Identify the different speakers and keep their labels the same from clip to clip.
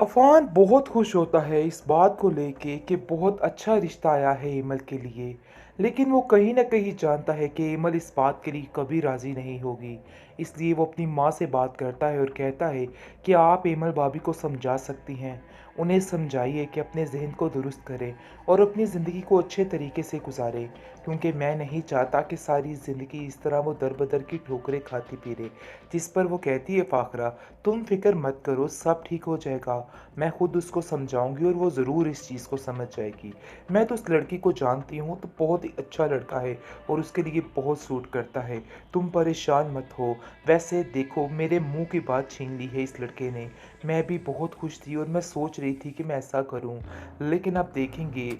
Speaker 1: अफ़ान बहुत खुश होता है इस बात को लेके कि बहुत अच्छा रिश्ता आया है एमल के लिए। लेकिन वो कहीं न कहीं जानता है कि एमल इस बात के लिए कभी राज़ी नहीं होगी। इसलिए वो अपनी माँ से बात करता है और कहता है कि आप एमल भाभी को समझा सकती हैं। उन्हें समझाइए कि अपने ज़हन को दुरुस्त करें और अपनी ज़िंदगी को अच्छे तरीके से गुज़ारें, क्योंकि मैं नहीं चाहता कि सारी ज़िंदगी इस तरह वो दर-बदर की ठोकरें खाती फिरे। जिस पर वो कहती है, फ़ाखरा, तुम फ़िक्र मत करो, सब ठीक हो जाएगा। मैं खुद उसको समझाऊँगी और वो ज़रूर इस चीज़ को समझ जाएगी। मैं तो उस लड़की को जानती हूँ, तो बहुत ही अच्छा लड़का है और उसके लिए बहुत सूट करता है। तुम परेशान मत हो। वैसे देखो, मेरे मुँह की बात छीन ली है इस लड़के ने। मैं भी बहुत खुश थी और मैं सोच रही थी कि मैं ऐसा करूँ। लेकिन अब देखेंगे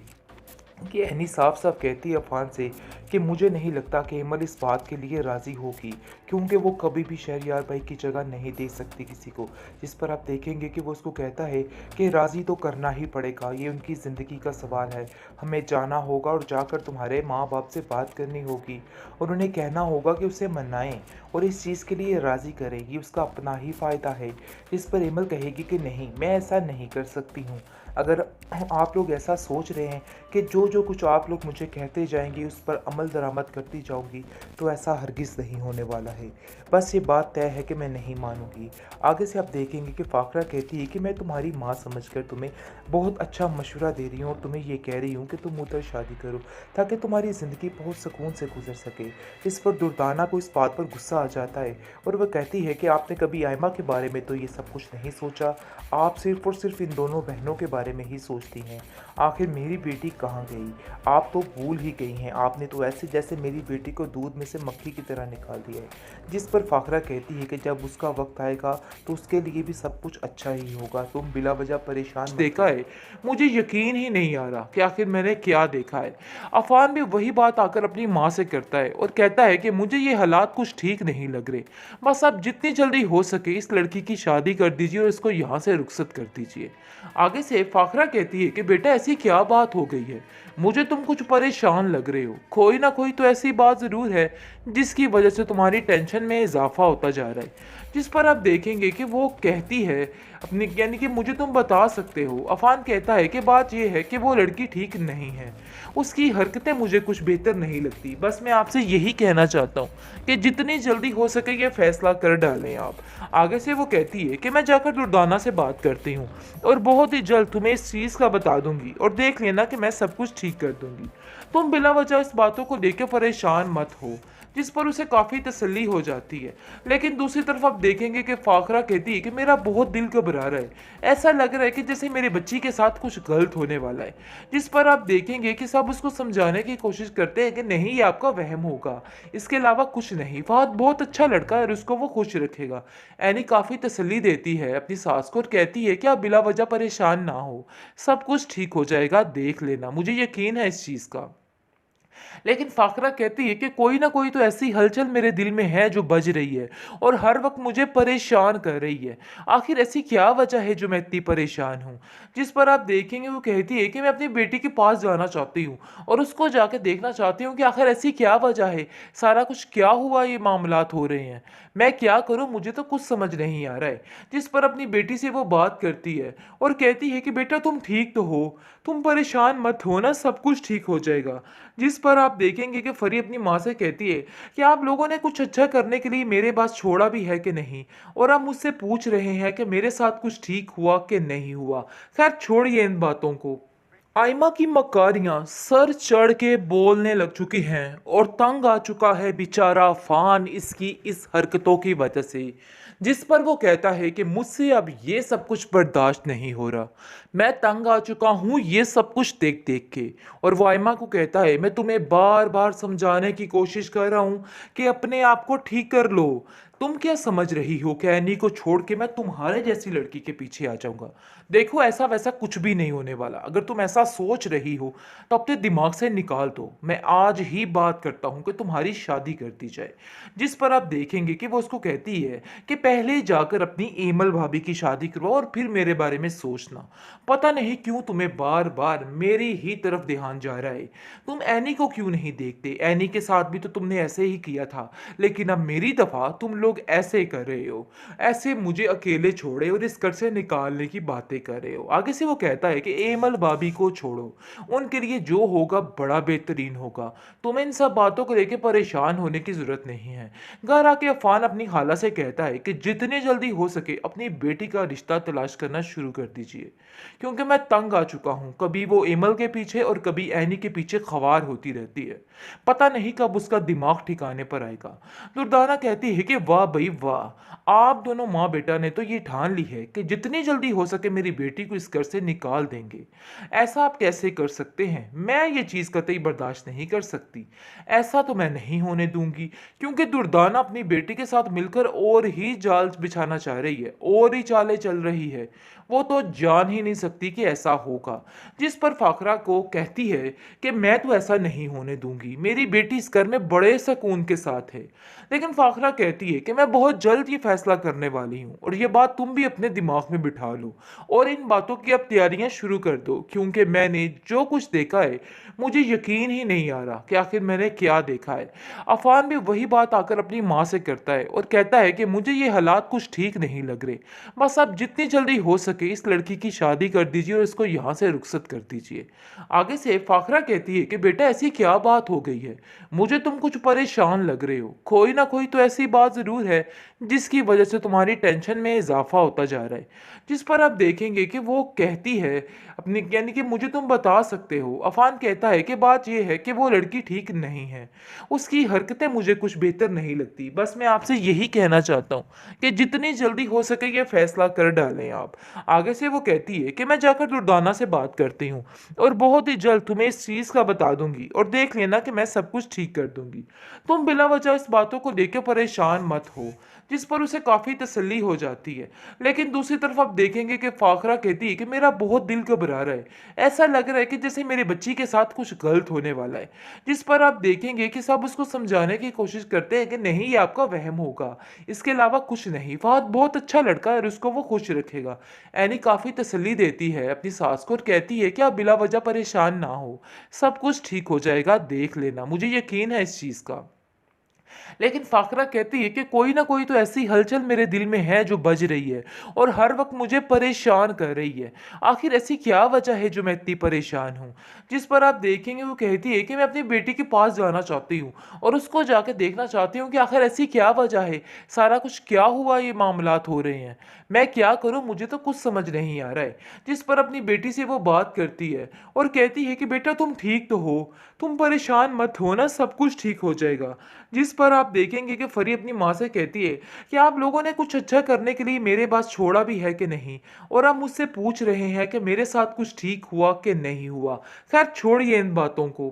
Speaker 1: कि एनी साफ-साफ कहती है अफ़ान से कि मुझे नहीं लगता कि एमल इस बात के लिए राज़ी होगी, क्योंकि वो कभी भी शहरयार भाई की जगह नहीं दे सकती किसी को। जिस पर आप देखेंगे कि वो उसको कहता है कि राज़ी तो करना ही पड़ेगा, ये उनकी ज़िंदगी का सवाल है। हमें जाना होगा और जाकर तुम्हारे माँ-बाप से बात करनी होगी और उन्हें कहना होगा कि उसे मनाएँ और इस चीज़ के लिए राज़ी करें, ये उसका अपना ही फ़ायदा है। जिस पर एमल कहेगी कि नहीं, मैं ऐसा नहीं कर सकती हूँ। अगर आप लोग ऐसा सोच रहे हैं कि जो कुछ आप लोग मुझे कहते जाएँगे उस पर अमल दरामद करती जाऊँगी, तो ऐसा हरगिज़ नहीं होने वाला है। बस ये बात तय है कि मैं नहीं मानूँगी। आगे से आप देखेंगे कि फ़ाखरा कहती है कि मैं तुम्हारी माँ समझकर तुम्हें बहुत अच्छा मशवरा दे रही हूँ और तुम्हें ये कह रही हूँ कि तुम उधर शादी करो, ताकि तुम्हारी ज़िंदगी बहुत सुकून से गुज़र सके। इस पर दुर्दाना को इस बात पर गुस्सा आ जाता है और वह कहती है कि आपने कभी आयमा के बारे में तो ये सब कुछ नहीं सोचा, आप सिर्फ़ और सिर्फ़ इन दोनों बहनों के बारे में ही सोचती हैं। आखिर मेरी बेटी कहाँ गई? आप तो भूल ही गई हैं, आपने तो ऐसे जैसे मेरी बेटी को दूध में से मक्खी की तरह निकाल दिया है। जिस पर फ़ाखरा कहती है कि जब उसका वक़्त आएगा तो उसके लिए भी सब कुछ अच्छा ही होगा, तुम बिला वजह परेशान मत देखा है, मुझे यकीन ही नहीं आ रहा कि आखिर मैंने क्या देखा है। अफ़ान भी वही बात आकर अपनी माँ से करता है और कहता है कि मुझे ये हालात कुछ ठीक नहीं लग रहे। बस आप जितनी जल्दी हो सके इस लड़की की शादी कर दीजिए और इसको यहाँ से रुखसत कर दीजिए। आगे से फ़ाखरा कहती है कि बेटा ऐसी क्या बात हो गई है? मुझे तुम कुछ परेशान लग रहे हो। कोई ना कोई तो ऐसी बात ज़रूर है जिसकी वजह से तुम्हारी टेंशन में इज़ाफ़ा होता जा रहा है। जिस पर आप देखेंगे कि वो कहती है अपनी, यानी कि मुझे तुम बता सकते हो। अफ़ान कहता है कि बात ये है कि वो लड़की ठीक नहीं है। उसकी हरकतें मुझे कुछ बेहतर नहीं लगती। बस मैं आपसे यही कहना चाहता हूँ कि जितनी जल्दी हो सके ये फ़ैसला कर डालें आप। आगे से वो कहती है कि मैं जाकर दुर्दाना से बात करती हूँ और बहुत ही जल्द तुम्हें इस चीज़ का बता दूंगी और देख लेना कि मैं सब कुछ ठीक कर दूंगी। तुम बिला वजह इस बातों को लेकर परेशान मत हो। जिस पर उसे काफ़ी तसल्ली हो जाती है। लेकिन दूसरी तरफ आप देखेंगे कि फ़ाखरा कहती है कि मेरा बहुत दिल घबरा रहा है। ऐसा लग रहा है कि जैसे मेरे बच्ची के साथ कुछ गलत होने वाला है। जिस पर आप देखेंगे कि सब उसको समझाने की कोशिश करते हैं कि नहीं, ये आपका वहम होगा, इसके अलावा कुछ नहीं। फहद बहुत अच्छा लड़का है और उसको वो खुश रखेगा। एनी काफ़ी तसल्ली देती है अपनी सास को और कहती है कि आप बिला वजह परेशान ना हो, सब कुछ ठीक हो जाएगा, देख लेना, मुझे यकीन है इस चीज़ का। लेकिन फ़ाखरा कहती है कि कोई ना कोई तो ऐसी हलचल मेरे दिल में है जो बज रही है और हर वक्त मुझे परेशान कर रही है। आखिर ऐसी क्या वजह है जो मैं इतनी परेशान हूँ? जिस पर आप देखेंगे वो कहती है कि मैं अपनी बेटी के पास जाना चाहती हूँ और उसको जाके देखना चाहती हूँ कि आखिर ऐसी क्या वजह है, सारा कुछ क्या हुआ, ये मामलात हो रहे हैं, मैं क्या करूँ, मुझे तो कुछ समझ नहीं आ रहा है। जिस पर अपनी बेटी से वो बात करती है और कहती है कि बेटा तुम ठीक तो हो, तुम परेशान मत हो ना, सब कुछ ठीक हो जाएगा। जिस पर आप देखेंगे कि फरी अपनी माँ से कहती है कि आप लोगों ने कुछ अच्छा करने के लिए मेरे पास छोड़ा भी है कि नहीं, और आप मुझसे पूछ रहे हैं कि मेरे साथ कुछ ठीक हुआ कि नहीं हुआ। खैर छोड़िए इन बातों को। आयमा की मकारियां सर चढ़ के बोलने लग चुकी हैं और तंग आ चुका है बेचारा फान इसकी इस हरकतों की वजह से। जिस पर वो कहता है कि मुझसे अब ये सब कुछ बर्दाश्त नहीं हो रहा, मैं तंग आ चुका हूँ ये सब कुछ देख देख के। और वो आयमा को कहता है मैं तुम्हें बार बार समझाने की कोशिश कर रहा हूँ कि अपने आप को ठीक कर लो। तुम क्या समझ रही हो कि एनी को छोड़ के मैं तुम्हारे जैसी लड़की के पीछे आ जाऊंगा? देखो ऐसा वैसा कुछ भी नहीं होने वाला। अगर तुम ऐसा सोच रही हो तो अपने दिमाग से निकाल दो। मैं आज ही बात करता हूँ कि तुम्हारी शादी कर दी जाए। जिस पर आप देखेंगे कि वो उसको कहती है कि पहले जाकर अपनी एमल भाभी की शादी करवाओ और फिर मेरे बारे में सोचना। पता नहीं क्यों तुम्हें बार बार मेरी ही तरफ ध्यान जा रहा है। तुम एनी को क्यों नहीं देखते? एनी के साथ भी तो तुमने ऐसे ही किया था, लेकिन अब मेरी दफा तुम लोग लोग ऐसे कर रहे हो, ऐसे मुझे अकेले छोड़े और इस घर से निकालने की बातें कर रहे हो। आगे से वो कहता है कि एमल भाभी को छोड़ो, उनके लिए जो होगा बड़ा बेहतरीन होगा, तुम्हें इन सब बातों को लेकर परेशान होने की जरूरत नहीं है। घर आके अफान अपनी खाला से कहता है कि जितने जल्दी हो सके अपनी बेटी का रिश्ता तलाश करना शुरू कर दीजिए, क्योंकि मैं तंग आ चुका हूं। कभी वो एमल के पीछे और कभी एनी के पीछे खवार होती रहती है, पता नहीं कब उसका दिमाग ठिकाने पर आएगा। दुर्दाना कहती है कि वाह भाई वाह, आप दोनों माँ बेटा ने तो ये ठान ली है कि जितनी जल्दी हो सके मेरी बेटी को इस घर से निकाल देंगे। ऐसा आप कैसे कर सकते हैं? मैं ये चीज़ कतई बर्दाश्त नहीं कर सकती। ऐसा तो मैं नहीं होने दूंगी, क्योंकि दुर्दाना अपनी बेटी के साथ मिलकर और ही जाल बिछाना चाह रही है, और ही चालें चल रही है। वो तो जान ही नहीं सकती कि ऐसा होगा। जिस पर फाखरा को कहती है कि मैं तो ऐसा नहीं होने दूंगी, मेरी बेटी इस घर में बड़े सुकून के साथ है। लेकिन फाखरा कहती है कि मैं बहुत जल्द ये फैसला करने वाली हूँ, और ये बात तुम भी अपने दिमाग में बिठा लो और इन बातों की अब तैयारियां शुरू कर दो, क्योंकि मैंने जो कुछ देखा है मुझे यकीन ही नहीं आ रहा कि आखिर मैंने क्या देखा है। अफान भी वही बात आकर अपनी माँ से करता है और कहता है कि मुझे ये हालात कुछ ठीक नहीं लग रहे, बस अब जितनी जल्दी हो सके इस लड़की की शादी कर दीजिए और इसको यहाँ से रुखसत कर दीजिए। आगे से फाखरा कहती है कि बेटा ऐसी क्या बात हो गई है, मुझे तुम कुछ परेशान लग रहे हो, कोई ना कोई तो ऐसी बात जरूर है जिसकी वजह से तुम्हारी टेंशन में इजाफा होता जा रहा है। जिस पर आप देखेंगे कि वो कहती है अपनी, यानी कि मुझे तुम बता सकते हो। अफान कहता है कि बात यह है कि वो लड़की ठीक नहीं है, उसकी हरकतें मुझे कुछ बेहतर नहीं लगती, बस मैं आपसे यही कहना चाहता हूँ कि जितनी जल्दी हो सके ये फैसला कर डालें आप। आगे से वो कहती है कि मैं जाकर दुर्दाना से बात करती हूँ और बहुत ही जल्द तुम्हें इस चीज़ का बता दूंगी, और देख लेना कि मैं सब कुछ ठीक कर दूंगी। तुम बिला वजह इस बातों को लेकर परेशान मत हो। जिस पर उसे काफ़ी तसल्ली हो जाती है। लेकिन दूसरी तरफ आप देखेंगे कि फाखरा कहती है कि मेरा बहुत दिल घबरा रहा है, ऐसा लग रहा है कि जैसे मेरी बच्ची के साथ कुछ गलत होने वाला है। जिस पर आप देखेंगे कि सब उसको समझाने की कोशिश करते हैं कि नहीं, ये आपका वहम होगा, इसके अलावा कुछ नहीं, फहद बहुत अच्छा लड़का है और उसको वो खुश रखेगा। एनी काफ़ी तसल्ली देती है अपनी सास को और कहती है कि आप बिला वजह परेशान ना हो, सब कुछ ठीक हो जाएगा, देख लेना, मुझे यकीन है इस चीज़ का। लेकिन फाखरा कहती है कि कोई ना कोई तो ऐसी हलचल मेरे दिल में है जो बज रही है और हर वक्त मुझे परेशान कर रही है। आखिर ऐसी क्या वजह है जो मैं इतनी परेशान हूँ? जिस पर आप देखेंगे वो कहती है कि मैं अपनी बेटी के पास जाना चाहती हूँ और उसको जाके देखना चाहती हूँ कि आखिर ऐसी क्या वजह है, सारा कुछ क्या हुआ, ये मामलात हो रहे हैं, मैं क्या करूँ, मुझे तो कुछ समझ नहीं आ रहा है। जिस पर अपनी बेटी से वो बात करती है और कहती है कि बेटा तुम ठीक तो हो, तुम परेशान मत हो ना, सब कुछ ठीक हो जाएगा। जिस पर आप देखेंगे कि फरी अपनी माँ से कहती है कि आप लोगों ने कुछ अच्छा करने के लिए मेरे पास छोड़ा भी है कि नहीं, और आप मुझसे पूछ रहे हैं कि मेरे साथ कुछ ठीक हुआ कि नहीं हुआ। खैर छोड़िए इन बातों को,